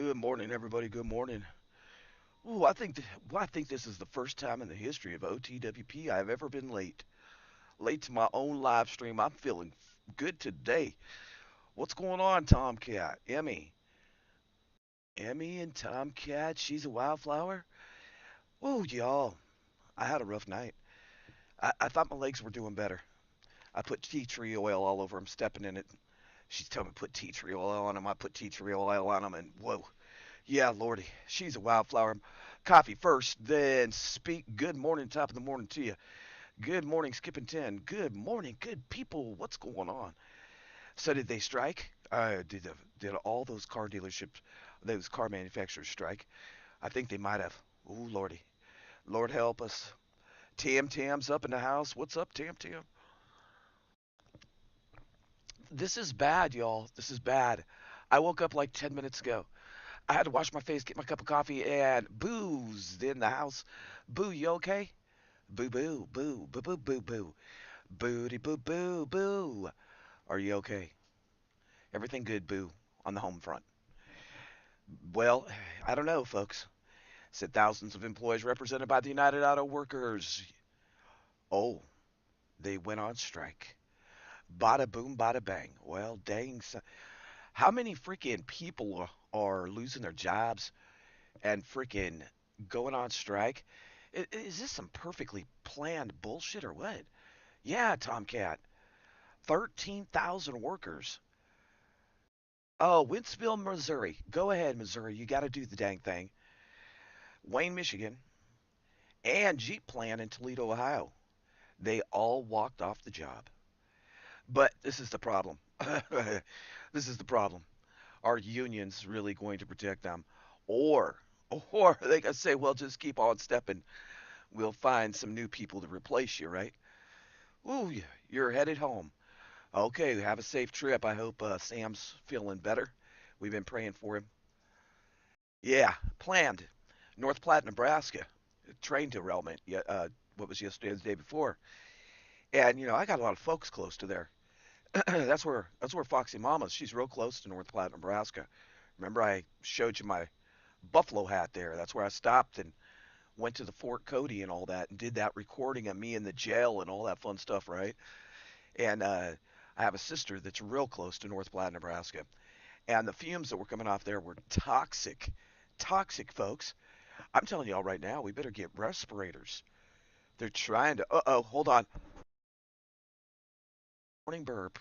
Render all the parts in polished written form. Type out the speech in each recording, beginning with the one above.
Good morning, everybody. Good morning. Ooh, I think this is the first time in the history of OTWP I've ever been late. Late to my own live stream. I'm feeling good today. What's going on, Tomcat? Emmy. Emmy and Tomcat. She's a wildflower. Ooh, y'all. I had a rough night. I thought my legs were doing better. I put tea tree oil all over them, stepping in it. She's telling me to put tea tree oil on them. I put tea tree oil on them, and whoa. Yeah, Lordy, she's a wildflower. Coffee first, then speak. Good morning, top of the morning to you. Good morning, Skipping 10. Good morning, good people. What's going on? So, did they strike? Did all those car dealerships, those car manufacturers strike? I think they might have. Ooh, Lordy. Lord help us. Tam Tam's up in the house. What's up, Tam Tam? This is bad, y'all. This is bad. I woke up like 10 minutes ago. I had to wash my face, get my cup of coffee, and booze in the house. Boo, you okay? Boo boo boo boo boo boo boo. Booty boo boo boo. Are you okay? Everything good, boo, on the home front. Well, I don't know, folks. Said thousands of employees represented by the United Auto Workers. Oh, they went on strike. Bada boom, bada bang. Well, dang. How many freaking people are losing their jobs and freaking going on strike? Is this some perfectly planned bullshit or what? Yeah, Tomcat. 13,000 workers. Oh, Wentzville, Missouri. Go ahead, Missouri. You got to do the dang thing. Wayne, Michigan, and Jeep Plant in Toledo, Ohio. They all walked off the job. But this is the problem. This is the problem. Are unions really going to protect them? Or, or they can say, well, just keep on stepping. We'll find some new people to replace you, right? Ooh, you're headed home. Okay, have a safe trip. I hope Sam's feeling better. We've been praying for him. Yeah, planned. North Platte, Nebraska. Train derailment. Yeah, what was yesterday, the day before. And I got a lot of folks close to there. that's where Foxy Mama's. She's real close to North Platte, Nebraska. Remember, I showed you my buffalo hat there. That's where I stopped and went to the Fort Cody and all that, and did that recording of me in the jail and all that fun stuff, right? And I have a sister that's real close to North Platte, Nebraska. And the fumes that were coming off there were toxic. Toxic, folks. I'm telling y'all right now, we better get respirators. They're trying to. Uh-oh, hold on. Morning burp.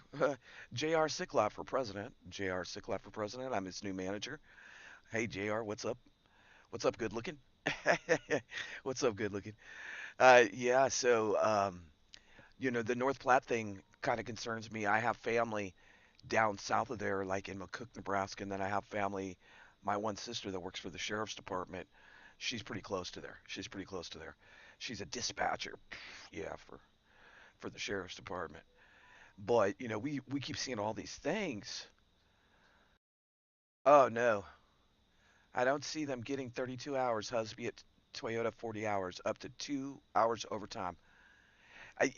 J.R. Sicklot for president. J.R. Sicklot for president. I'm his new manager. Hey, J.R., what's up? What's up, good looking? What's up, good looking? Yeah, so, the North Platte thing kind of concerns me. I have family down south of there, like in McCook, Nebraska, and then I have family, my one sister that works for the sheriff's department. She's pretty close to there. She's pretty close to there. She's a dispatcher, yeah, for the sheriff's department. But we keep seeing all these things. Oh no, I don't see them getting 32 hours. Husby at Toyota 40 hours, up to 2 hours overtime. I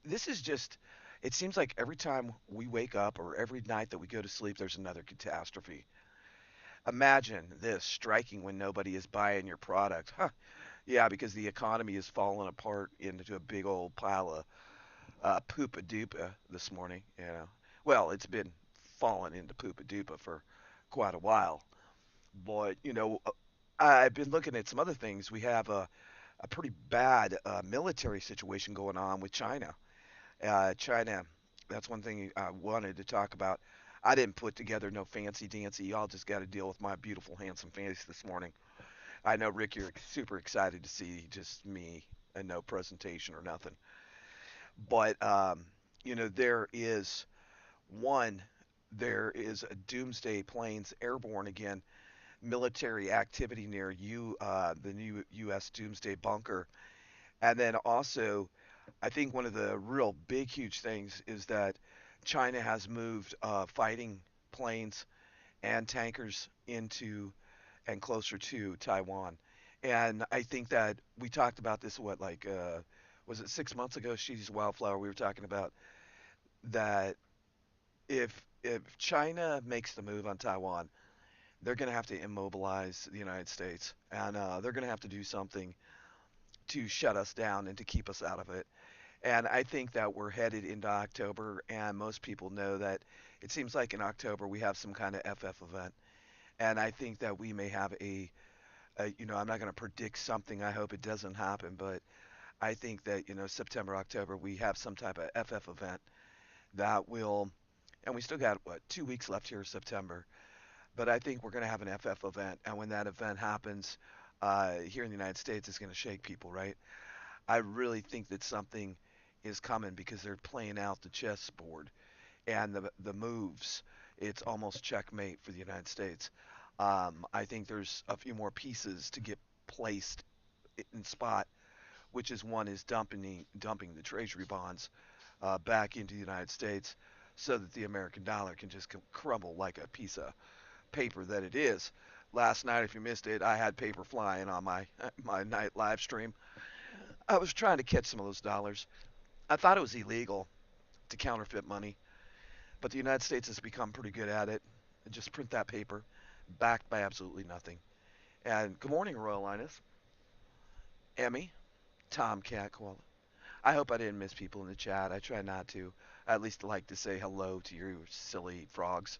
this is just. It seems like every time we wake up or every night that we go to sleep, there's another catastrophe. Imagine this striking when nobody is buying your product. Huh. Yeah, because the economy is falling apart into a big old pile of poopa doopa this morning. Well, it's been falling into poopa doopa for quite a while. But I've been looking at some other things. We have a pretty bad military situation going on with China. China, that's one thing I wanted to talk about. I didn't put together no fancy dancy. Y'all just got to deal with my beautiful, handsome face this morning. I know, Rick, you're super excited to see just me and no presentation or nothing. But there is one. There is a Doomsday planes airborne again. Military activity near the new U.S. Doomsday bunker, and then also, I think one of the real big, huge things is that China has moved fighting planes and tankers into and closer to Taiwan. And I think that we talked about this, what, like, was it 6 months ago? She's Wildflower. We were talking about that if China makes the move on Taiwan, they're going to have to immobilize the United States, and they're going to have to do something to shut us down and to keep us out of it. And I think that we're headed into October, and most people know that it seems like in October we have some kind of FF event. And I think that we may have I'm not going to predict something. I hope it doesn't happen, but I think that, September, October, we have some type of FF event that will, and we still got, what, 2 weeks left here in September. But I think we're going to have an FF event. And when that event happens here in the United States, it's going to shake people, right? I really think that something is coming because they're playing out the chessboard and the moves. It's almost checkmate for the United States. I think there's a few more pieces to get placed in spot, which is one is dumping the treasury bonds back into the United States so that the American dollar can just crumble like a piece of paper that it is. Last night, if you missed it, I had paper flying on my night live stream. I was trying to catch some of those dollars. I thought it was illegal to counterfeit money, but the United States has become pretty good at it. Just print that paper, backed by absolutely nothing. And good morning, Royal Linus, Emmy, Tomcat, Koala. I hope I didn't miss people in the chat. I try not to. I at least like to say hello to you silly frogs.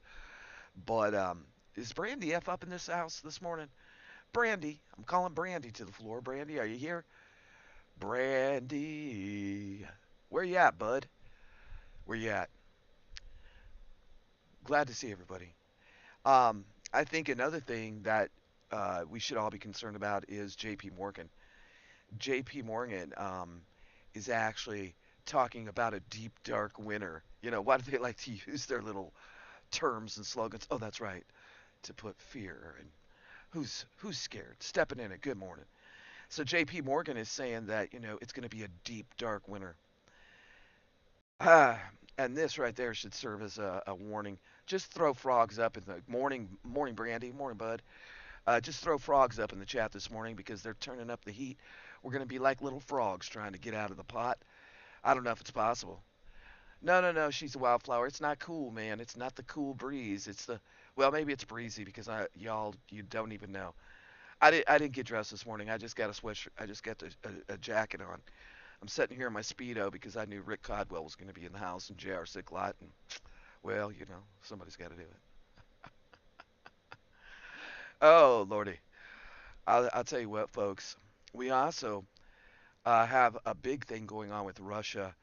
But is Brandy F up in this house this morning? Brandy, I'm calling Brandy to the floor. Brandy, are you here? Brandy, where you at, bud? Where you at? Glad to see everybody. I think another thing that we should all be concerned about is J.P. Morgan. J.P. Morgan is actually talking about a deep, dark winter. Why do they like to use their little terms and slogans? Oh, that's right, to put fear and who's scared? Stepping in it. Good morning. So J.P. Morgan is saying that it's going to be a deep, dark winter. Ah, and this right there should serve as a warning. Just throw frogs up in the morning, Brandy, morning, bud. Just throw frogs up in the chat this morning because they're turning up the heat. We're gonna be like little frogs trying to get out of the pot. I don't know if it's possible. No, no, no. She's a wildflower. It's not cool, man. It's not the cool breeze. It's the well, maybe it's breezy because you don't even know. I didn't get dressed this morning. I just got a sweatshirt. I just got a jacket on. I'm sitting here in my speedo because I knew Rick Codwell was going to be in the house and J.R. Sicklot, and well, somebody's got to do it. Oh lordy, I'll tell you what, folks. We also have a big thing going on with Russia.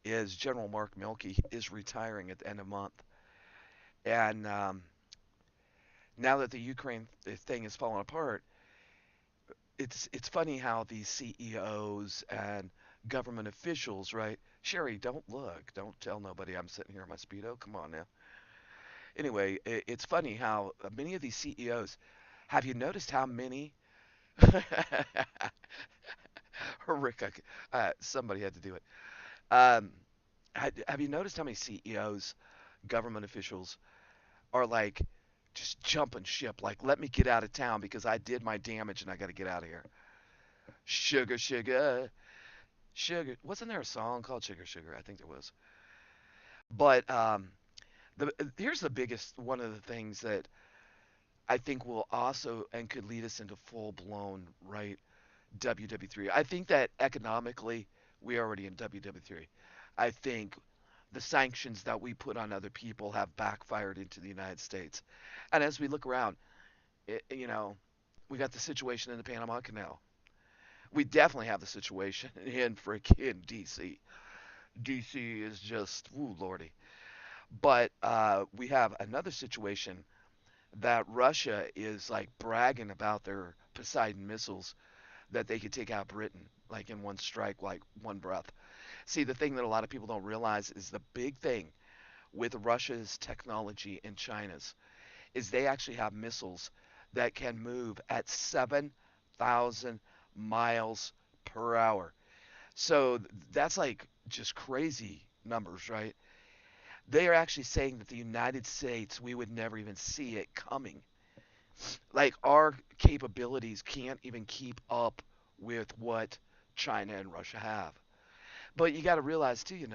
Is General Mark Milke is retiring at the end of the month, and now that the Ukraine thing is falling apart, it's funny how these CEOs and government officials, right? Sherry, don't look. Don't tell nobody I'm sitting here in my speedo. Come on now. Anyway, it's funny how many of these CEOs. Have you noticed how many? Rick, somebody had to do it. Um, have you noticed how many CEOs, government officials, are like just jumping ship? Like, let me get out of town because I did my damage and I got to get out of here. Sugar, sugar, sugar. Wasn't there a song called Sugar, Sugar? I think there was. But here's the biggest one of the things that I think will also and could lead us into full blown right WW3. I think that economically we're already in WW3. I think the sanctions that we put on other people have backfired into the United States. And as we look around, we got the situation in the Panama Canal. We definitely have the situation in freaking DC. DC is just, ooh, lordy. But we have another situation that Russia is like bragging about their Poseidon missiles that they could take out Britain like in one strike, like one breath. See, the thing that a lot of people don't realize is the big thing with Russia's technology and China's is they actually have missiles that can move at 7,000 miles per hour. So that's like just crazy numbers, right? They are actually saying that the United States, we would never even see it coming. Like our capabilities can't even keep up with what China and Russia have. But you got to realize too,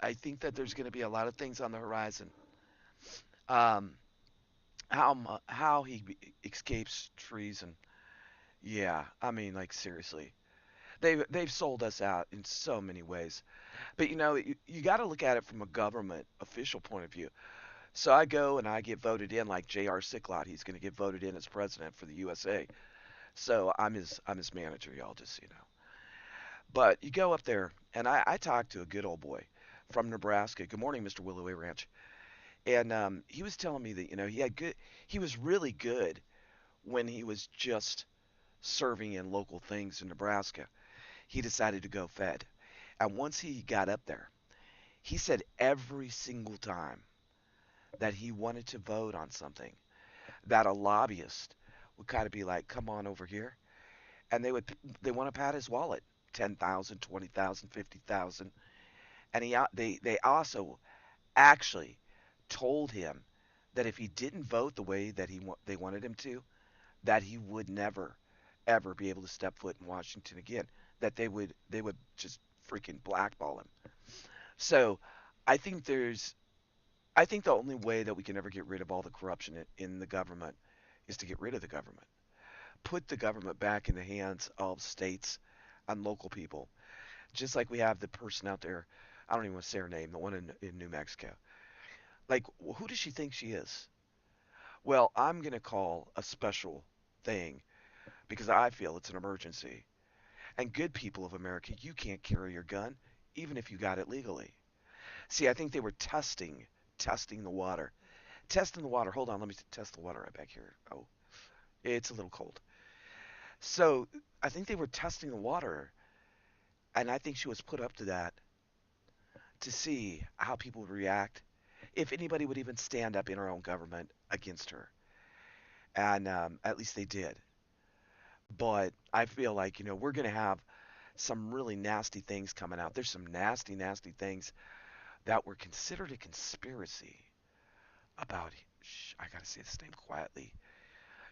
I think that there's going to be a lot of things on the horizon. Um, how he escapes treason. Yeah, I mean, like seriously, they've sold us out in so many ways. But you got to look at it from a government official point of view. So I go and I get voted in, like J.R. Sicklot. He's going to get voted in as president for the USA. So I'm his manager, y'all. Just so you know. But you go up there, and I talked to a good old boy from Nebraska. Good morning, Mr. Willoway Ranch. And he was telling me that he was really good when he was just serving in local things in Nebraska. He decided to go Fed, and once he got up there, he said every single time that he wanted to vote on something, that a lobbyist would kind of be like, "Come on over here," and they want to pat his wallet, 10,000, 20,000, 50,000, and they also actually told him that if he didn't vote the way that they wanted him to, that he would never ever be able to step foot in Washington again. That they would just freaking blackball him. So I think there's I think the only way that we can ever get rid of all the corruption in the government is to get rid of the government. Put the government back in the hands of states and local people. Just like we have the person out there, I don't even want to say her name, the one in New Mexico. Like, who does she think she is? Well, I'm going to call a special thing because I feel it's an emergency. And good people of America, you can't carry your gun even if you got it legally. See, I think they were testing the water. Testing the water. Hold on, let me test the water right back here. Oh, it's a little cold. So, I think they were testing the water, and I think she was put up to that to see how people would react, if anybody would even stand up in our own government against her. And at least they did. But I feel like, we're going to have some really nasty things coming out. There's some nasty, nasty things that were considered a conspiracy about. Shh, I got to say this name quietly.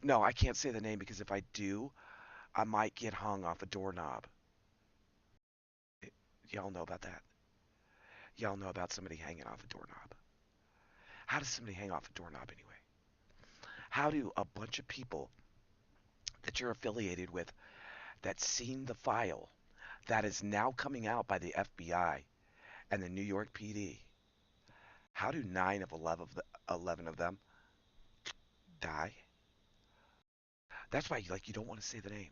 No, I can't say the name because if I do, I might get hung off a doorknob. Y'all know about that. Y'all know about somebody hanging off a doorknob. How does somebody hang off a doorknob anyway? How do a bunch of people that you're affiliated with that seen the file that is now coming out by the FBI and the New York PD, how do 9 of 11 of them die? That's why you don't want to say the name.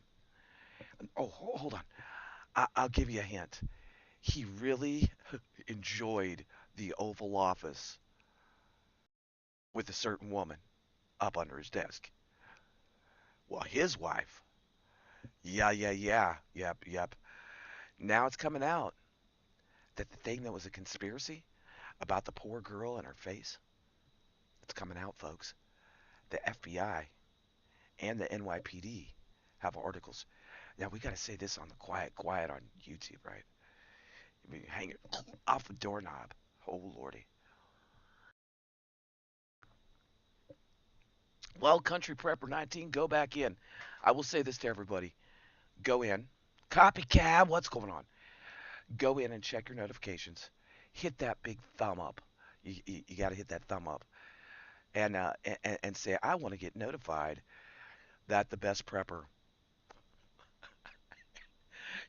Oh, hold on. I'll give you a hint. He really enjoyed the Oval Office with a certain woman up under his desk. Well, his wife. Yeah, yeah, yeah. Yep, yep. Now it's coming out that the thing that was a conspiracy about the poor girl and her face, it's coming out, folks. The FBI and the NYPD have articles. Now we got to say this on the quiet on YouTube, right? I mean, hang it off a doorknob. Oh lordy. Well, Country Prepper 19, go back in. I will say this to everybody: go in, copycat. What's going on? Go in and check your notifications. Hit that big thumb up. You got to hit that thumb up and say I want to get notified that the best prepper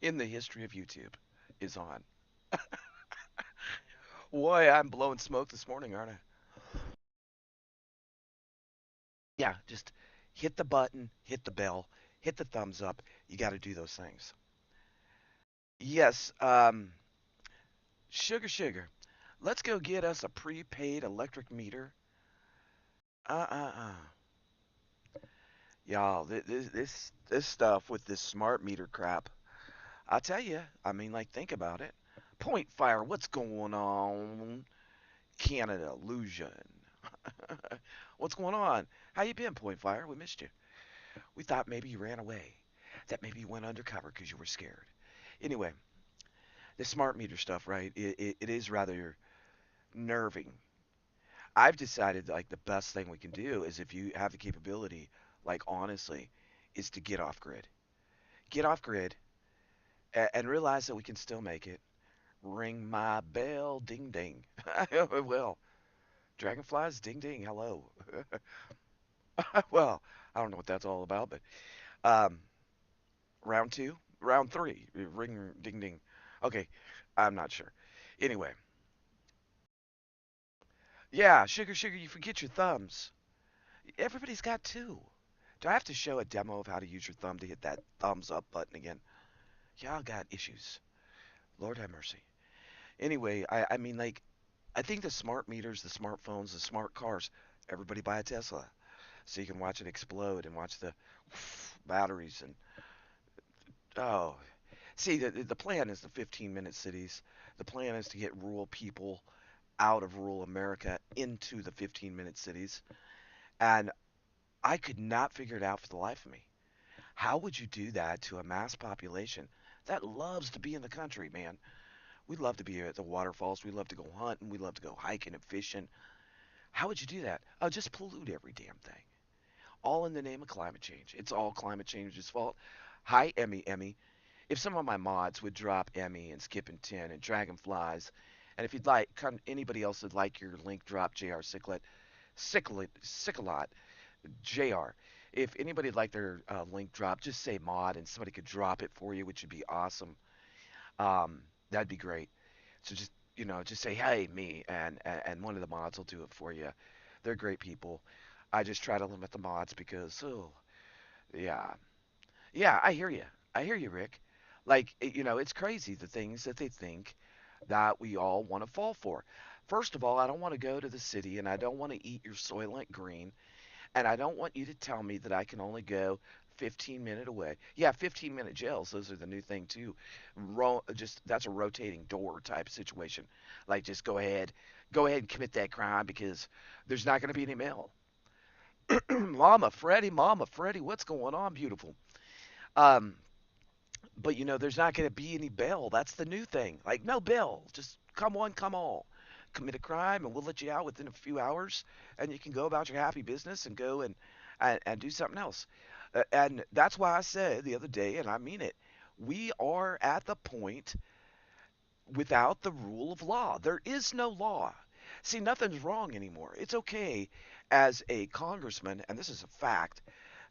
in the history of YouTube is on. Boy, I'm blowing smoke this morning, aren't I? Yeah, just hit the button, hit the bell, hit the thumbs up. You got to do those things. Yes, sugar. Let's go get us a prepaid electric meter. Uh. Y'all, this stuff with this smart meter crap. I tell you, I mean, like, think about it. Point Fire, what's going on? Canada, illusion. What's going on? How you been, Point Fire? We missed you. We thought maybe you ran away. That maybe you went undercover because you were scared. Anyway, the smart meter stuff, right? It is rather nerving. I've decided like the best thing we can do is if you have the capability, like honestly, is to get off grid. Get off grid and realize that we can still make it. Ring my bell, ding ding. Well, dragonflies, ding ding, hello. Well, I don't know what that's all about, but um, round two, round three, ring, ding, ding. Okay, I'm not sure. Anyway, yeah, sugar, sugar, you forget your thumbs. Everybody's got two. Do I have to show a demo of how to use your thumb to hit that thumbs up button again? Y'all got issues. Lord have mercy. Anyway, I mean, like, I think the smart meters, the smartphones, the smart cars, everybody buy a Tesla so you can watch it explode and watch the batteries and oh, see, the plan is the 15-minute cities. The plan is to get rural people out of rural America into the 15-minute cities. And I could not figure it out for the life of me. How would you do that to a mass population that loves to be in the country, man? We love to be at the waterfalls. We love to go hunting. We love to go hiking and fishing. How would you do that? Oh, just pollute every damn thing. All in the name of climate change. It's all climate change's fault. Hi, Emmy, Emmy. If some of my mods would drop Emmy and Skip and Tin and Dragonflies, and if you'd like, anybody else would like your link drop, JR Ciclet, Cicalot, JR. If anybody'd like their link drop, just say mod and somebody could drop it for you, which would be awesome. That'd be great. So just just say hey me, and one of the mods will do it for you. They're great people. I just try to limit the mods because yeah, yeah, I hear you. I hear you, Rick. Like, it's crazy the things that they think that we all want to fall for. First of all, I don't want to go to the city and I don't want to eat your Soylent Green. And I don't want you to tell me that I can only go 15-minute away. Yeah, 15-minute jails. Those are the new thing, too. Just that's a rotating door type situation. Like, just go ahead and commit that crime because there's not going to be any mail. Mama Freddie, what's going on, beautiful? Um, but there's not going to be any bail. That's the new thing. Like no bail, just come one, come all. Commit a crime, and we'll let you out within a few hours, and you can go about your happy business and go and do something else. And that's why I said the other day, and I mean it. We are at the point without the rule of law. There is no law. See, nothing's wrong anymore. It's okay as a congressman, and this is a fact.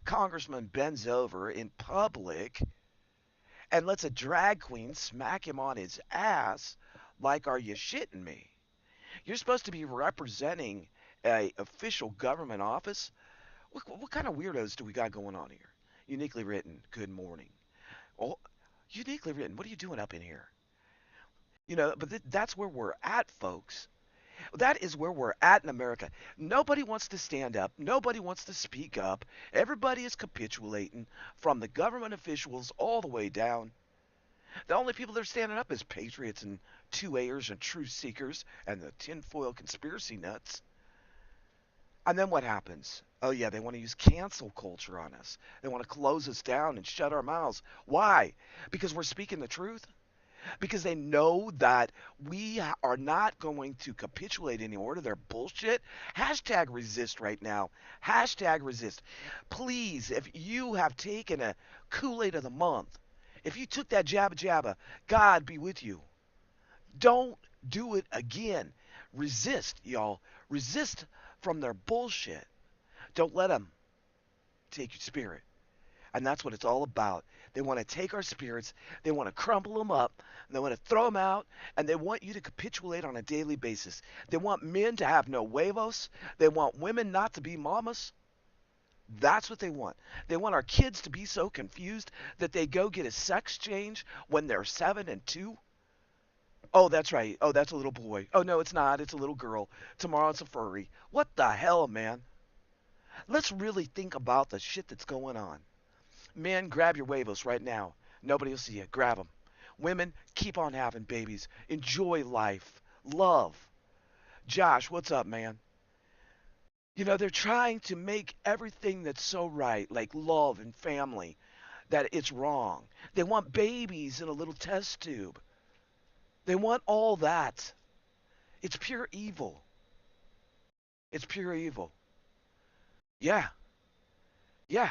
Congressman bends over in public and lets a drag queen smack him on his ass like, are you shitting me? You're supposed to be representing a official government office. What kind of weirdos do we got going on here? Uniquely written. Good morning. Oh, uniquely written. What are you doing up in here? But that's where we're at, folks. That is where we're at in America. Nobody wants to stand up. Nobody wants to speak up. Everybody is capitulating from the government officials all the way down. The only people that are standing up is patriots and 2A'ers and truth seekers and the tinfoil conspiracy nuts. And then what happens? Oh, yeah, they want to use cancel culture on us. They want to close us down and shut our mouths. Why? Because we're speaking the truth? Because they know that we are not going to capitulate anymore to their bullshit. Hashtag resist right now. Hashtag resist. Please, if you have taken a Kool-Aid of the month, if you took that jabba jabba, God be with you. Don't do it again. Resist, y'all. Resist from their bullshit. Don't let them take your spirit. And that's what it's all about. They want to take our spirits, they want to crumble them up, and they want to throw them out, and they want you to capitulate on a daily basis. They want men to have no huevos. They want women not to be mamas. That's what they want. They want our kids to be so confused that they go get a sex change when they're 7 and 2. Oh, that's right. Oh, that's a little boy. Oh, no, it's not. It's a little girl. Tomorrow it's a furry. What the hell, man? Let's really think about the shit that's going on. Men, grab your huevos right now. Nobody will see you. Grab them. Women, keep on having babies. Enjoy life. Love. Josh, what's up, man? They're trying to make everything that's so right, like love and family, that it's wrong. They want babies in a little test tube. They want all that. It's pure evil. It's pure evil. Yeah. Yeah.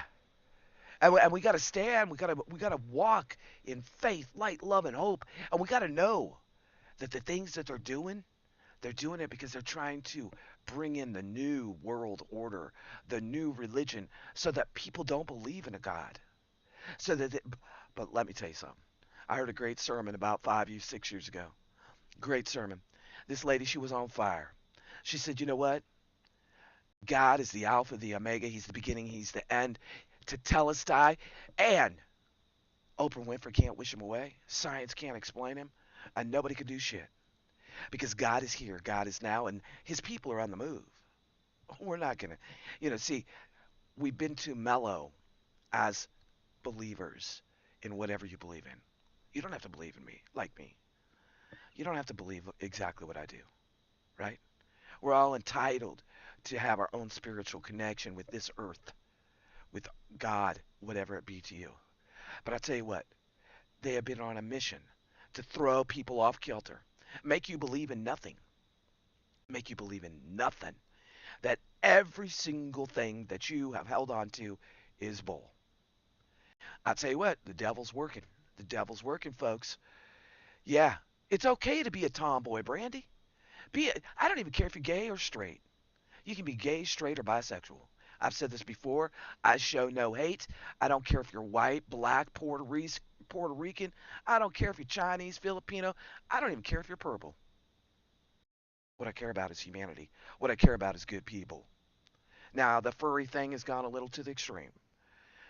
And we got to stand. We got to walk in faith, light, love, and hope. And we got to know that the things that they're doing it because they're trying to bring in the new world order, the new religion, so that people don't believe in a God. So that, but let me tell you something. I heard a great sermon about 5 years, 6 years ago. Great sermon. This lady, she was on fire. She said, you know what? God is the Alpha, the Omega. He's the beginning. He's the end. To tell us die. And Oprah Winfrey can't wish him away. Science can't explain him. And nobody can do shit. Because God is here. God is now. And his people are on the move. We're not going to, see, we've been too mellow as believers in whatever you believe in. You don't have to believe in me like me. You don't have to believe exactly what I do, right? We're all entitled to have our own spiritual connection with this earth, with God, whatever it be to you. But I tell you what, they have been on a mission to throw people off kilter, make you believe in nothing, make you believe in nothing, that every single thing that you have held on to is bull. I tell you what, the devil's working. The devil's working, folks. Yeah, it's okay to be a tomboy, Brandy. I don't even care if you're gay or straight. You can be gay, straight, or bisexual. I've said this before. I show no hate. I don't care if you're white, black, Puerto Rican. I don't care if you're Chinese, Filipino. I don't even care if you're purple. What I care about is humanity. What I care about is good people. Now, the furry thing has gone a little to the extreme.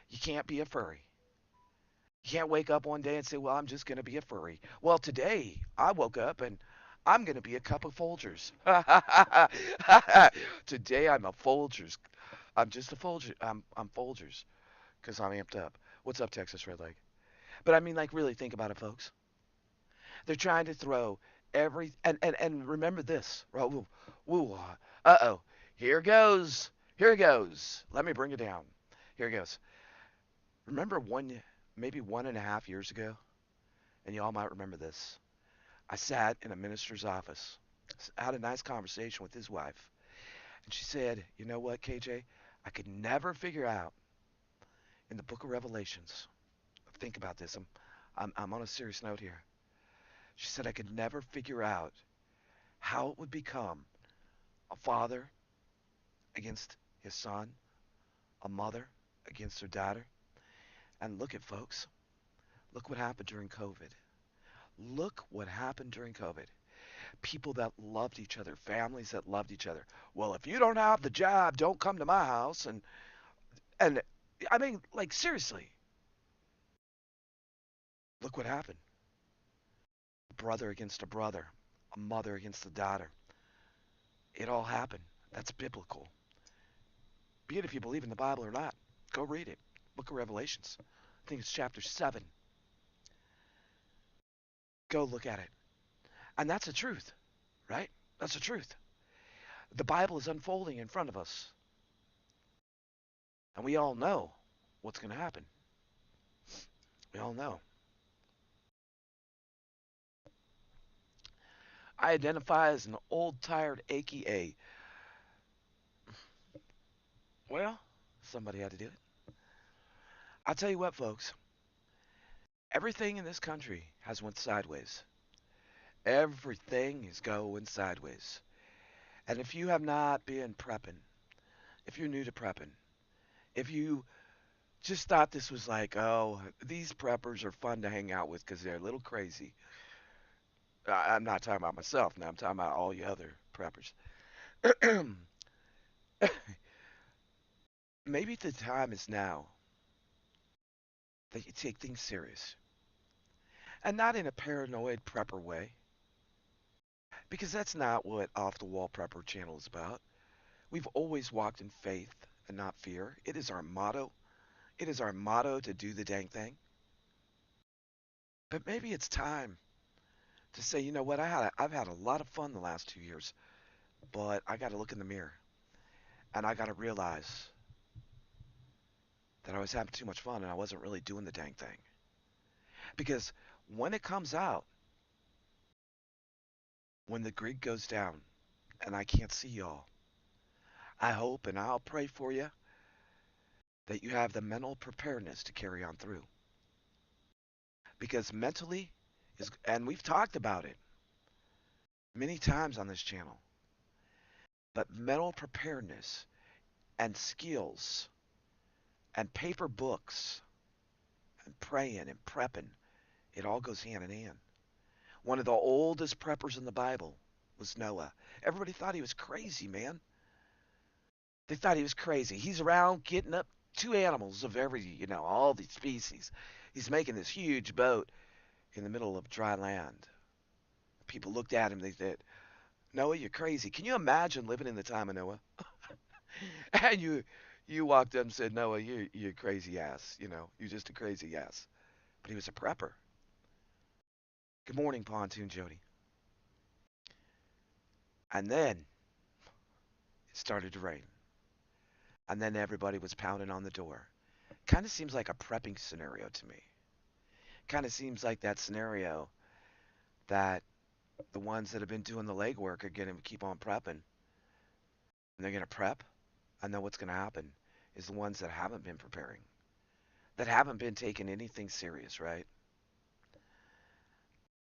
You can't be a furry. You can't wake up one day and say, well, I'm just going to be a furry. Well, today I woke up and I'm going to be a cup of Folgers. Today I'm a Folgers. I'm just a Folgers. I'm Folgers because I'm amped up. What's up, Texas Red Leg? But I mean, like, really think about it, folks. They're trying to throw and remember this. Woo, woo, uh-oh. Here goes. Here goes. Let me bring it down. Here goes. Remember maybe 1.5 years ago, and you all might remember this. I sat in a minister's office, had a nice conversation with his wife, and she said, "You know what, KJ? I could never figure out in the Book of Revelations. Think about this. I'm on a serious note here. She said I could never figure out how it would become a father against his son, a mother against her daughter. And look at folks. Look what happened during COVID. Look what happened during COVID. People that loved each other, families that loved each other. Well, if you don't have the job, don't come to my house. And I mean, like, seriously, look what happened. A brother against a brother, a mother against a daughter. It all happened. That's biblical. Be it if you believe in the Bible or not. Go read it. Book of Revelations. I think it's chapter 7. Go look at it. And that's the truth, right? That's the truth. The Bible is unfolding in front of us. And we all know what's going to happen. We all know. I identify as an old, tired, achy A. Well, somebody had to do it. I'll tell you what, folks. Everything in this country has went sideways. Everything is going sideways. And if you have not been prepping, if you're new to prepping, if you just thought this was like, oh, these preppers are fun to hang out with because they're a little crazy. I'm not talking about myself now. I'm talking about all you other preppers. Maybe the time is now that you take things serious. And not in a paranoid prepper way, because that's not what Off the Wall Prepper channel is about. We've always walked in faith and not fear. It is our motto. It is our motto to do the dang thing. But maybe it's time to say, you know what, I've had a lot of fun the last 2 years, but I got to look in the mirror and I got to realize that I was having too much fun and I wasn't really doing the dang thing. Because when it comes out, when the grid goes down and I can't see y'all, I hope and I'll pray for you that you have the mental preparedness to carry on through. Because mentally and we've talked about it many times on this channel, But mental preparedness and skills and paper books and praying and prepping, it all goes hand in hand. One of the oldest preppers in the Bible was Noah. Everybody thought he was crazy, man. They thought he was crazy. He's around getting up two animals of every, all these species. He's making this huge boat in the middle of dry land. People looked at him. They said, Noah, you're crazy. Can you imagine living in the time of Noah? And you walked up and said, Noah, you're crazy ass. You're just a crazy ass. But he was a prepper. Good morning, Pontoon Jody. And then it started to rain. And then everybody was pounding on the door. Kind of seems like a prepping scenario to me. Kind of seems like that scenario that the ones that have been doing the legwork are going to keep on prepping. And they're going to prep. And then what's going to happen is the ones that haven't been preparing, that haven't been taking anything serious, right?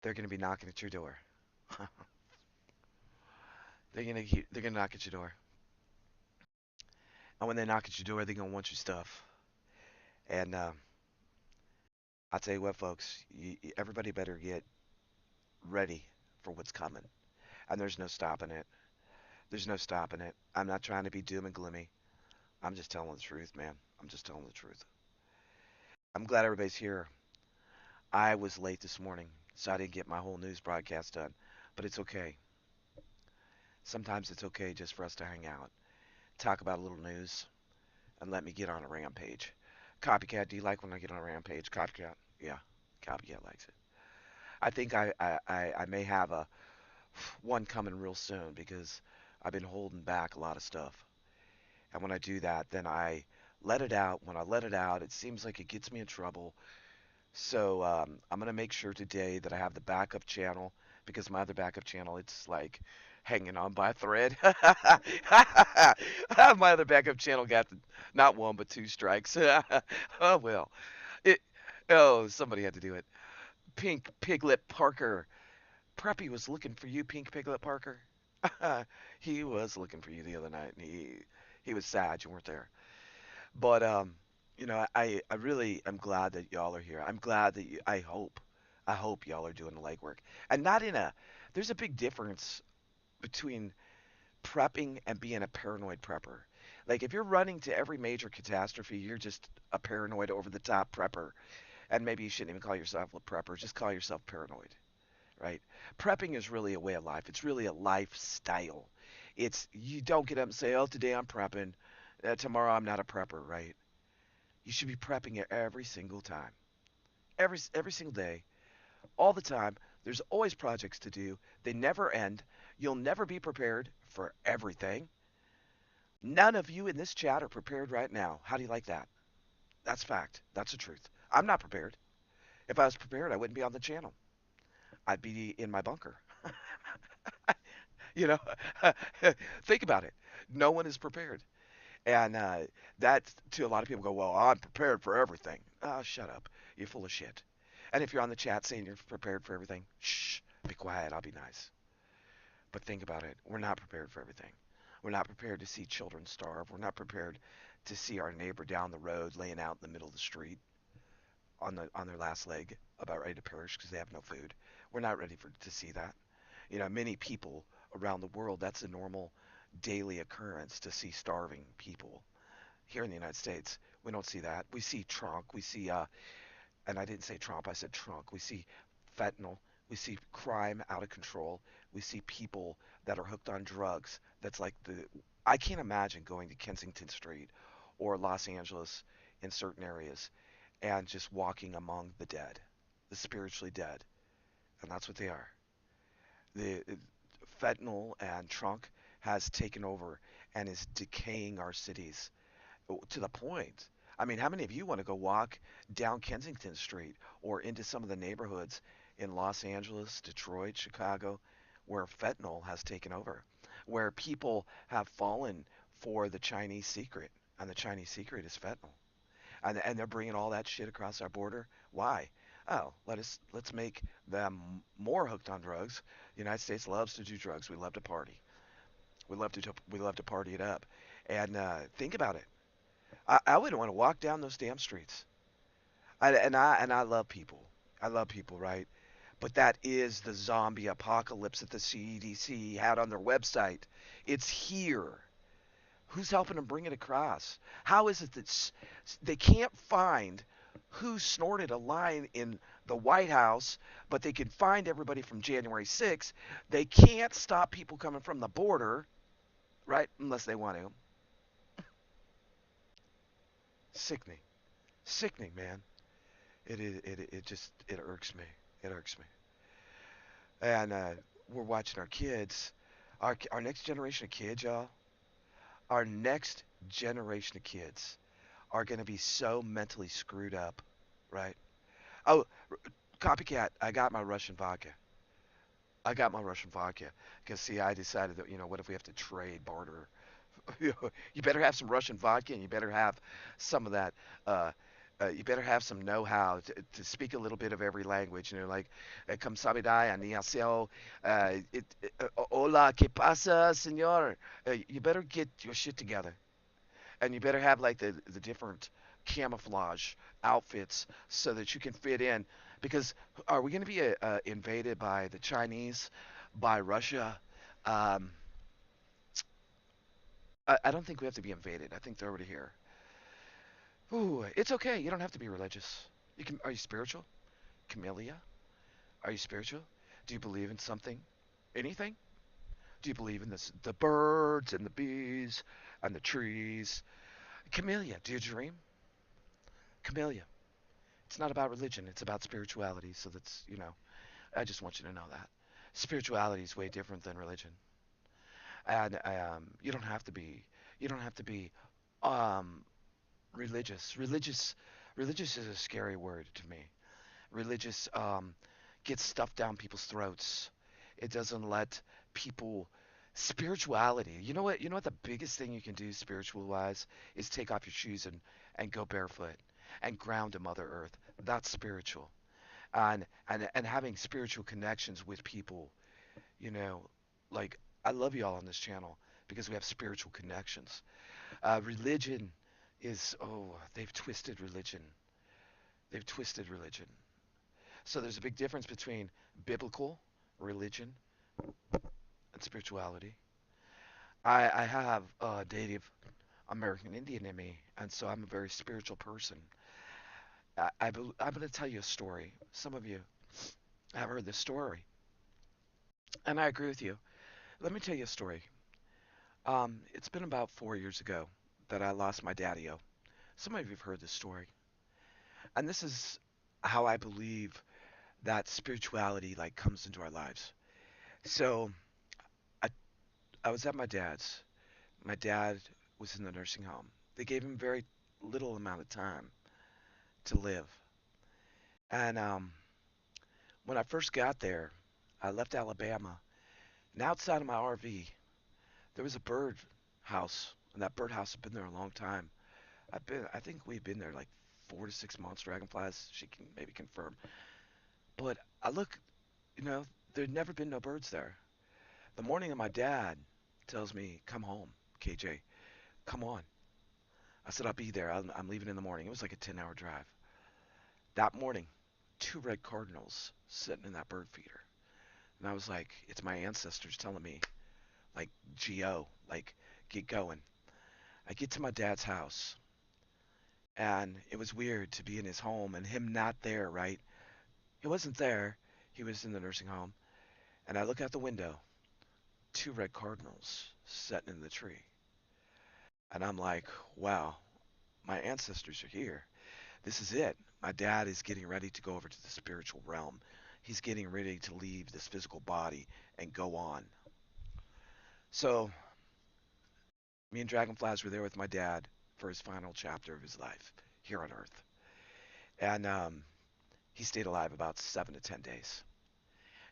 They're going to be knocking at your door. They're gonna knock at your door, and when they knock at your door, they're gonna want your stuff. And I'll tell you what, folks, everybody better get ready for what's coming. And there's no stopping it. There's no stopping it. I'm not trying to be doom and gloomy. I'm just telling the truth, man. I'm just telling the truth. I'm glad everybody's here. I was late this morning, so I didn't get my whole news broadcast done. But it's okay. Sometimes it's okay just for us to hang out, talk about a little news, and let me get on a rampage. Copycat, do you like when I get on a rampage? Copycat? Yeah, Copycat likes it. I think I may have a one coming real soon because I've been holding back a lot of stuff. And when I do that, then I let it out. When I let it out, it seems like it gets me in trouble. So I'm gonna make sure today that I have the backup channel because my other backup channel, it's like hanging on by a thread. My other backup channel got not one but two strikes. Oh well, it. Oh, somebody had to do it. Pink Piglet Parker. Preppy was looking for you, Pink Piglet Parker. He was looking for you the other night, and he was sad you weren't there. But I really am glad that y'all are here. I'm glad that I hope y'all are doing the legwork, and not in a. There's a big difference between prepping and being a paranoid prepper. Like if you're running to every major catastrophe, you're just a paranoid over the top prepper, and maybe you shouldn't even call yourself a prepper. Just call yourself paranoid, right? Prepping is really a way of life. It's really a lifestyle. It's you don't get up and say, "Oh, today I'm prepping, tomorrow I'm not a prepper," right? You should be prepping it every single time, every single day, all the time. There's always projects to do. They never end. You'll never be prepared for everything. None of you in this chat are prepared right now. How do you like that? That's fact. That's the truth. I'm not prepared. If I was prepared, I wouldn't be on the channel. I'd be in my bunker. you know, think about it. No one is prepared. And that, to a lot of people, go, well, I'm prepared for everything. Oh, shut up. You're full of shit. And if you're on the chat saying you're prepared for everything, shh, be quiet. I'll be nice. But think about it. We're not prepared for everything. We're not prepared to see children starve. We're not prepared to see our neighbor down the road laying out in the middle of the street on their last leg, about ready to perish because they have no food. We're not ready to see that. Many people around the world, that's a normal daily occurrence to see starving people. Here in the United States, we don't see that. We see trunk. We see, and I didn't say Trump, I said trunk. We see fentanyl. We see crime out of control. We see people that are hooked on drugs. That's like I can't imagine going to Kensington Street or Los Angeles in certain areas and just walking among the dead, the spiritually dead. And that's what they are. The fentanyl and trunk has taken over and is decaying our cities to the point. I mean, how many of you want to go walk down Kensington Street or into some of the neighborhoods in Los Angeles, Detroit, Chicago, where fentanyl has taken over, where people have fallen for the Chinese secret, and the Chinese secret is fentanyl, and they're bringing all that shit across our border. Why? Oh, let's make them more hooked on drugs. The United States loves to do drugs. We love to party. we love to party it up. And think about it. I wouldn't want to walk down those damn streets. And I love people. I love people, right? But that is the zombie apocalypse that the CDC had on their website. It's here. Who's helping them bring it across? How is it that they can't find who snorted a line in the White House, but they can find everybody from January 6th? They can't stop people coming from the border, right? Unless they want to. Sickening. Sickening, man. It irks me. It irks me. And we're watching our kids, our next generation of kids, y'all. Our next generation of kids are going to be so mentally screwed up, right? Oh, copycat. I got my Russian vodka. I got my Russian vodka because see, I decided that what if we have to trade barter? You better have some Russian vodka, and you better have some of that. Uh, you better have some know-how to speak a little bit of every language. Like "Kamsahamnida," "Annyeonghaseyo," "Hola, ¿qué pasa, señor?" You better get your shit together, and you better have like the different camouflage outfits so that you can fit in. Because are we going to be invaded by the Chinese, by Russia? Um, I don't think we have to be invaded. I think they're already here. Ooh, it's okay. You don't have to be religious. You can. Are you spiritual, Camellia? Are you spiritual? Do you believe in something? Anything? Do you believe in the birds and the bees and the trees? Camellia, do you dream? Camellia, it's not about religion. It's about spirituality. So I just want you to know that spirituality is way different than religion, and you don't have to be. You don't have to be um, religious. Religious is a scary word to me. Religious gets stuff down people's throats. It doesn't let people spirituality. You know what the biggest thing you can do spiritual wise is take off your shoes and go barefoot and ground to Mother Earth. That's spiritual. And having spiritual connections with people, you know, like I love you all on this channel because we have spiritual connections. Religion is they've twisted religion. They've twisted religion. So there's a big difference between biblical religion and spirituality. I have Native American Indian in me, and so I'm a very spiritual person. I'm going to tell you a story. Some of you have heard this story, and I agree with you. Let me tell you a story. It's been about 4 years ago that I lost my daddy-o. Some of you have heard this story, and this is how I believe that spirituality like comes into our lives. So I I was at my dad's. My dad was in the nursing home. They gave him very little amount of time to live. And when I first got there, I left Alabama, and outside of my RV, there was a bird house, and that bird house had been there a long time. I think we've been there like 4 to 6 months. Dragonflies, she can maybe confirm. But I look, there'd never been no birds there. The morning of my dad tells me, "Come home, KJ, come on." I said, "I'll be there. I'm leaving in the morning." It was like a 10-hour drive. That morning, two red cardinals sitting in that bird feeder. And I was like, it's my ancestors telling me, like, G.O., like, get going. I get to my dad's house, and it was weird to be in his home and him not there, right? He wasn't there. He was in the nursing home. And I look out the window, two red cardinals sitting in the tree. And I'm like, wow, my ancestors are here. This is it. My dad is getting ready to go over to the spiritual realm. He's getting ready to leave this physical body and go on. So, me and Dragonflies were there with my dad for his final chapter of his life here on Earth. And he stayed alive about 7 to 10 days.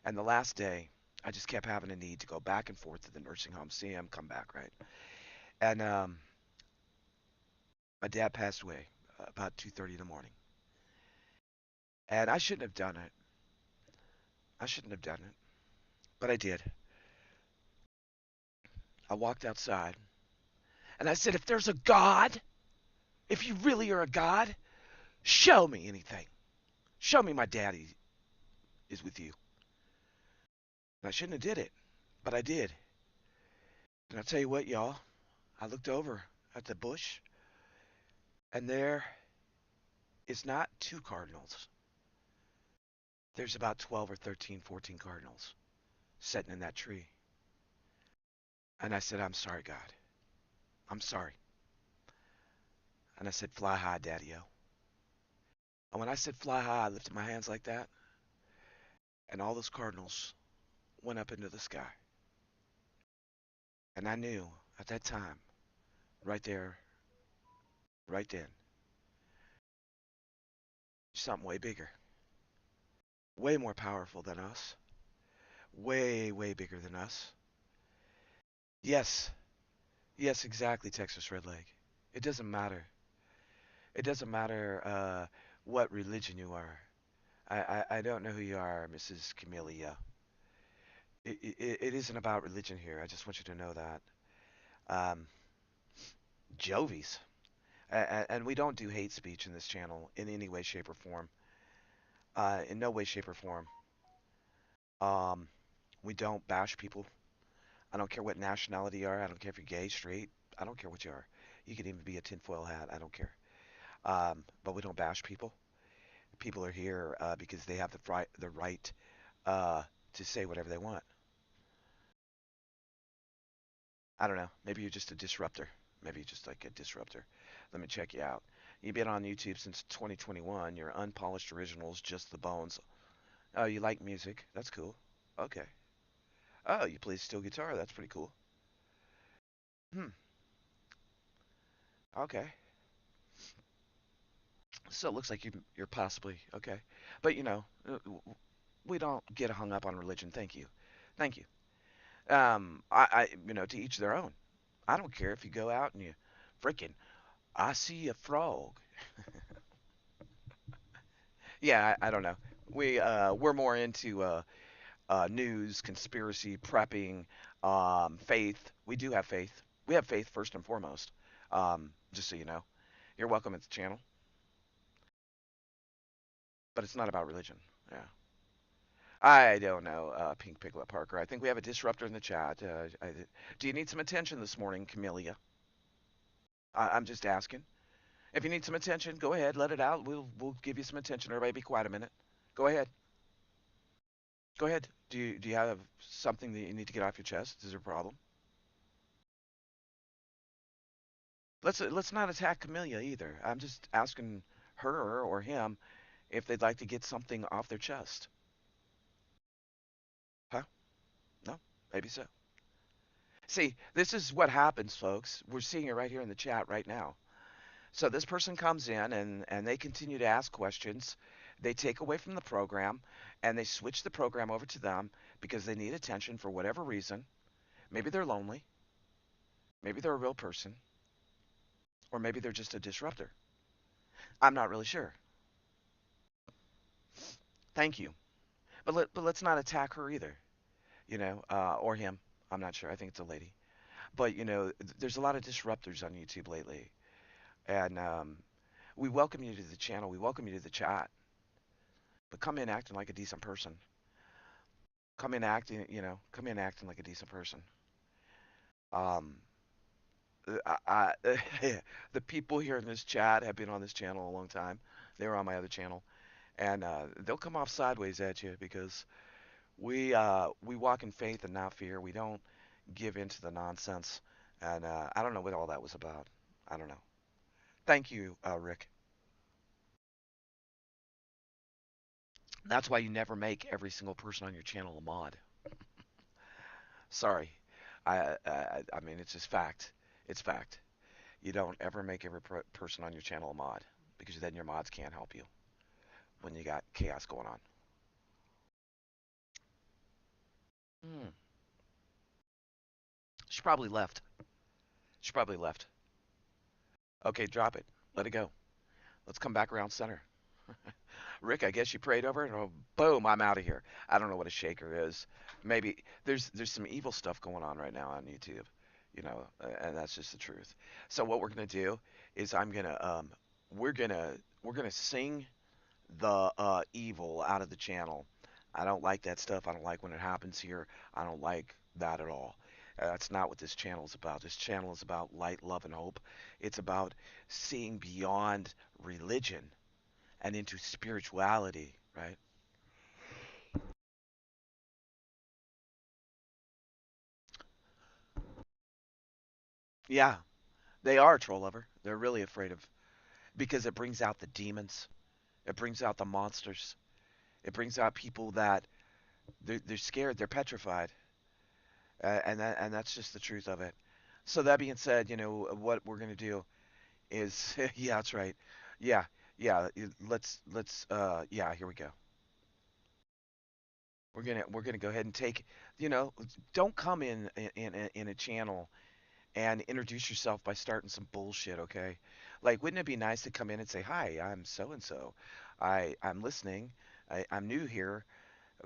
And the last day, I just kept having a need to go back and forth to the nursing home, see him, come back, right? And my dad passed away about 2:30 in the morning. And I shouldn't have done it. I shouldn't have done it, but I did. I walked outside and I said, if there's a God, if you really are a God, show me anything. Show me my daddy is with you. And I shouldn't have did it, but I did. And I'll tell you what, y'all, I looked over at the bush and there is not two cardinals. There's about 12 or 13, 14 cardinals sitting in that tree. And I said, I'm sorry, God. I'm sorry. And I said, fly high, Daddy-O. And when I said fly high, I lifted my hands like that, and all those cardinals went up into the sky. And I knew at that time, right there, right then, something way bigger, way more powerful than us, way, way bigger than us. Yes, yes, exactly, Texas Red Leg. It doesn't matter. It doesn't matter what religion you are. I don't know who you are, Mrs. Camellia. It isn't about religion here. I just want you to know that. Um, Jovies. And we don't do hate speech in this channel in any way, shape, or form. In no way, shape, or form. Um, we don't bash people. I don't care what nationality you are. I don't care if you're gay, straight. I don't care what you are. You could even be a tinfoil hat. I don't care. But we don't bash people. People are here because they have the right uh, to say whatever they want. I don't know. Maybe you're just a disruptor. Maybe you're just like a disruptor. Let me check you out. You've been on YouTube since 2021. You're unpolished originals, just the bones. Oh, you like music? That's cool. Okay. Oh, you play steel guitar? That's pretty cool. Hmm. Okay. So it looks like you're possibly okay. But we don't get hung up on religion. Thank you. Thank you. To each their own. I don't care if you go out and you freaking, I see a frog. Yeah, I don't know. We're more into news, conspiracy, prepping, faith. We do have faith. We have faith first and foremost. Just so you know, you're welcome at the channel, but it's not about religion. Yeah. I don't know, Pink Piglet Parker. I think we have a disruptor in the chat. Do you need some attention this morning, Camellia? I'm just asking. If you need some attention, go ahead, let it out. We'll give you some attention. Everybody, be quiet a minute. Go ahead. Go ahead. Do you have something that you need to get off your chest? Is there a problem? Let's not attack Camellia either. I'm just asking her or him if they'd like to get something off their chest. Huh? No? Maybe so. See, this is what happens, folks. We're seeing it right here in the chat right now. So this person comes in and they continue to ask questions. They take away from the program and they switch the program over to them because they need attention for whatever reason. Maybe they're lonely. Maybe they're a real person. Or maybe they're just a disruptor. I'm not really sure. Thank you. But let's not attack her either, or him. I'm not sure. I think it's a lady. But there's a lot of disruptors on YouTube lately, and we welcome you to the channel. We welcome you to the chat. But come in acting like a decent person. Come in acting like a decent person. Um, the people here in this chat have been on this channel a long time. They were on my other channel, and they'll come off sideways at you because we walk in faith and not fear. We don't give in to the nonsense, and I don't know what all that was about. I don't know. Thank you, Rick. That's why you never make every single person on your channel a mod. Sorry. I mean, it's just fact. It's fact. You don't ever make every person on your channel a mod because then your mods can't help you when you got chaos going on. Hmm. She probably left. She probably left. Okay, drop it. Let it go. Let's come back around center. Rick, I guess you prayed over it. Oh, boom! I'm out of here. I don't know what a shaker is. Maybe there's some evil stuff going on right now on YouTube. and that's just the truth. So what we're gonna do is we're gonna we're gonna sing the evil out of the channel. I don't like that stuff. I don't like when it happens here. I don't like that at all. That's not what this channel is about. This channel is about light, love, and hope. It's about seeing beyond religion and into spirituality, right? Yeah, they are, troll lover. They're really afraid of because it brings out the demons. It brings out the monsters. It brings out people that they're scared. They're petrified, and that's just the truth of it. So that being said, what we're gonna do is yeah, that's right. Yeah, yeah. Let's yeah. Here we go. We're gonna go ahead and take. You know, don't come in a channel and introduce yourself by starting some bullshit, okay? Like, wouldn't it be nice to come in and say, "Hi, I'm so and so. I'm listening. I'm new here."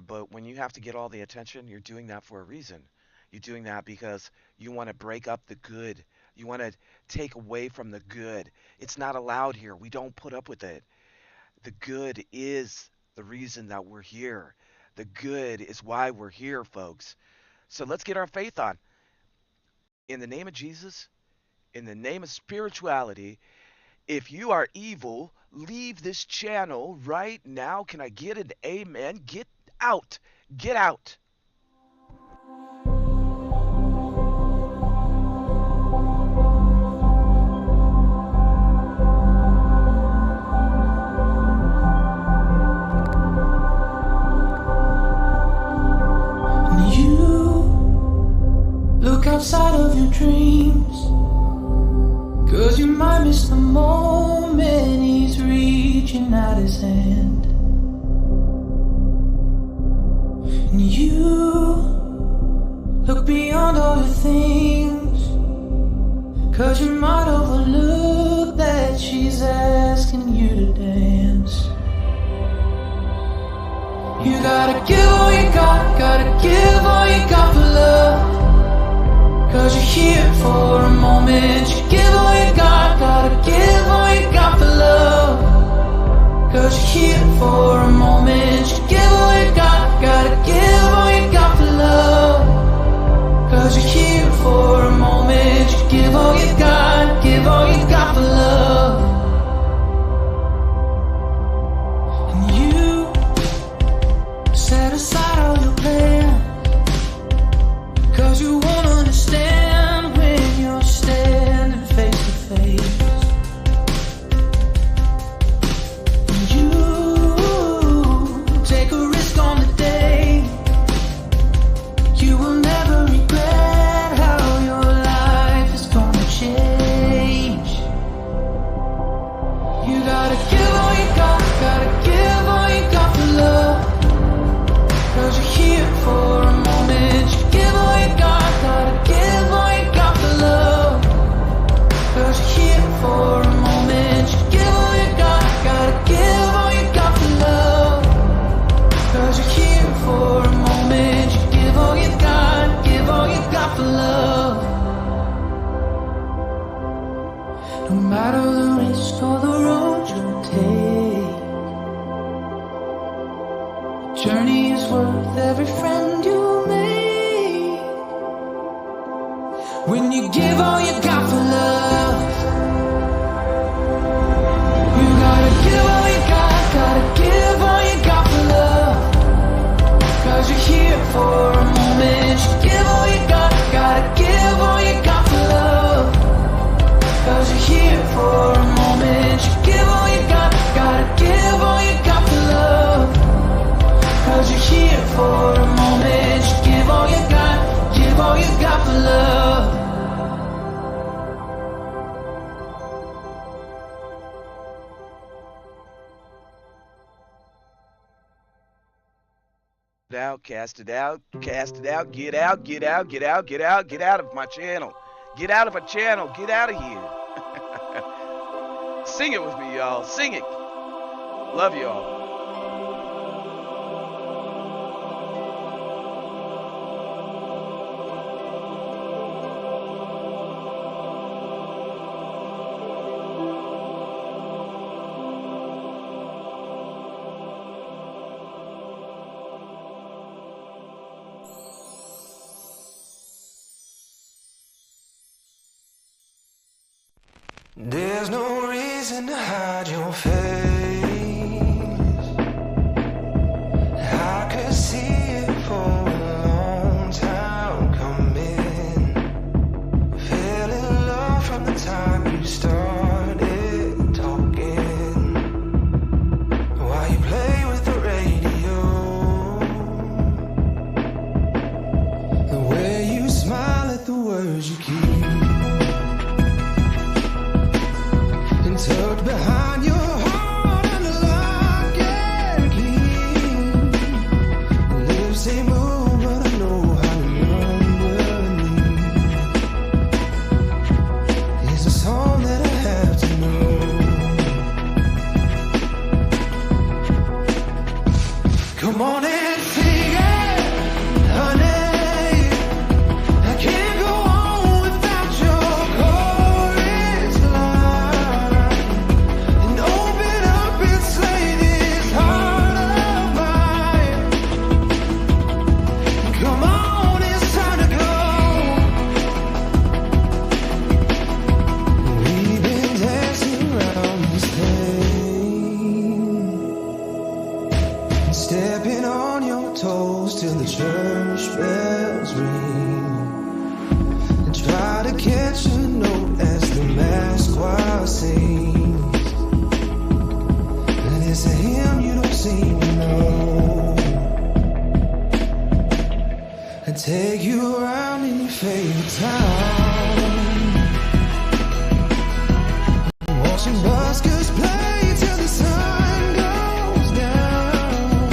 But when you have to get all the attention, you're doing that for a reason. You're doing that because you want to break up the good. You want to take away from the good. It's not allowed here. We don't put up with it. The good is the reason that we're here. The good is why we're here, folks. So let's get our faith on. In the name of Jesus, in the name of spirituality, if you are evil, leave this channel right now. Can I get an amen? Get out. Get out. Look outside of your dreams, 'cause you might miss the moment he's reaching out his hand. And you look beyond all your things, 'cause you might overlook that she's asking you to dance. You gotta give all you got, gotta give all you got for love. 'Cause you're here for a moment. You give all you got, gotta give all you got for love. 'Cause you're here for a moment. You give all you got, gotta give all you got for love. 'Cause you're here for a moment. You give all you got, give all you got for love. And you set aside all your plans, 'cause you won't understand when you're standing face to face. And you take a risk on the day. You will never regret how your life is gonna change. You gotta give all you got, gotta give all you got for love. 'Cause you're here for a moment. You give all you got, gotta give all you got for love. 'Cause you're here for a moment. You give all you got, gotta give all you got for love. 'Cause you're here for a moment. You give all you got, give all you got for love. No matter the risk or the road you take, journey is worth every friend you make. When you give all you got for love, you gotta give all you got, gotta give all you got for love. 'Cause you're here for a moment. You give all you got, gotta give all you got for love. 'Cause you're here for a moment. You give all you got, gotta give all you got for love. 'Cause you're here for a moment. You give all you got, give all you got for love. Out, cast it out, cast it out, get out, get out, get out, get out, get out of my channel. Get out of my channel, get out of here. Sing it with me, y'all. Sing it. Love y'all. nothing to hide your face. I could see it for a long time coming. Fell in love from the time you started talking. While you play with the radio, the way you smile at the words you keep. Tucked behind your heart under lock and key. Lips say move, but I know how to remember me. It's a song that I have to know. Come on and sing it, honey. I can't go on without your chorus line. Open up and slay this heart of mine. Come on, it's time to go. We've been dancing around this thing, stepping on your toes till the church bells ring, and try to catch a note as the mass choir sings. And it's a hymn you don't seem to know, and take you around in your favorite town, watching buskers play till the sun goes down.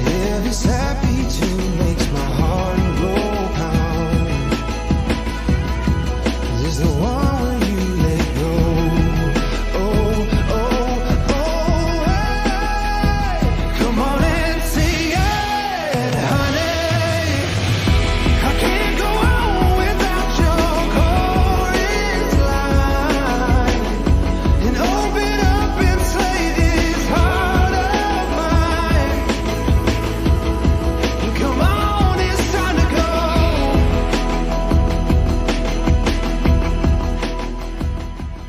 Every happy tune makes my heart go pound. This is the one where you let go. Oh, oh, oh, hey. Come on and sing it, honey. I can't go on without your chorus line. And open up and slay this heart of mine. Come on, it's time to go.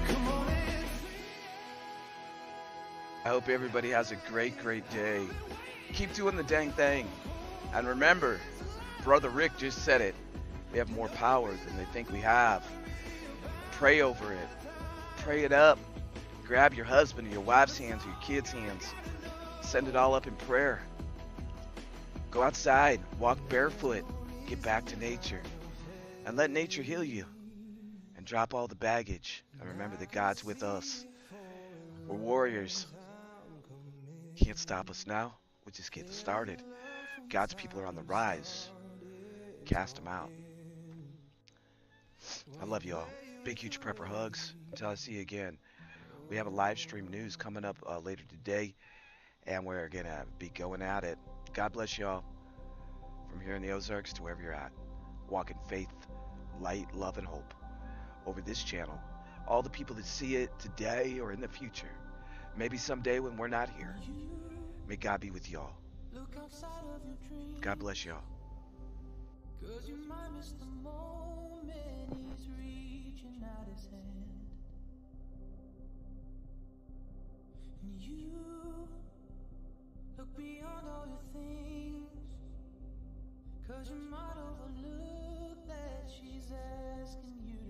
Come on and I hope everybody has a great day. Keep doing the dang thing. And remember, Brother Rick just said it. We have more power than they think we have. Pray over it. Pray it up. Grab your husband or your wife's hands or your kids' hands. Send it all up in prayer. Go outside. Walk barefoot. Get back to nature. And let nature heal you. And drop all the baggage. And remember that God's with us. We're warriors. Can't stop us now. We're just getting started. God's people are on the rise. Cast them out. I love you all. Big, huge prepper hugs. Until I see you again. We have a live stream news coming up later today. And we're going to be going at it. God bless you all. From here in the Ozarks to wherever you're at. Walk in faith, light, love, and hope. Over this channel. All the people that see it today or in the future. Maybe someday when we're not here. May God be with y'all. God bless y'all. 'cause you might miss the moment he's reaching out his hand. And you look beyond all your things, 'cause you might overlook that she's asking you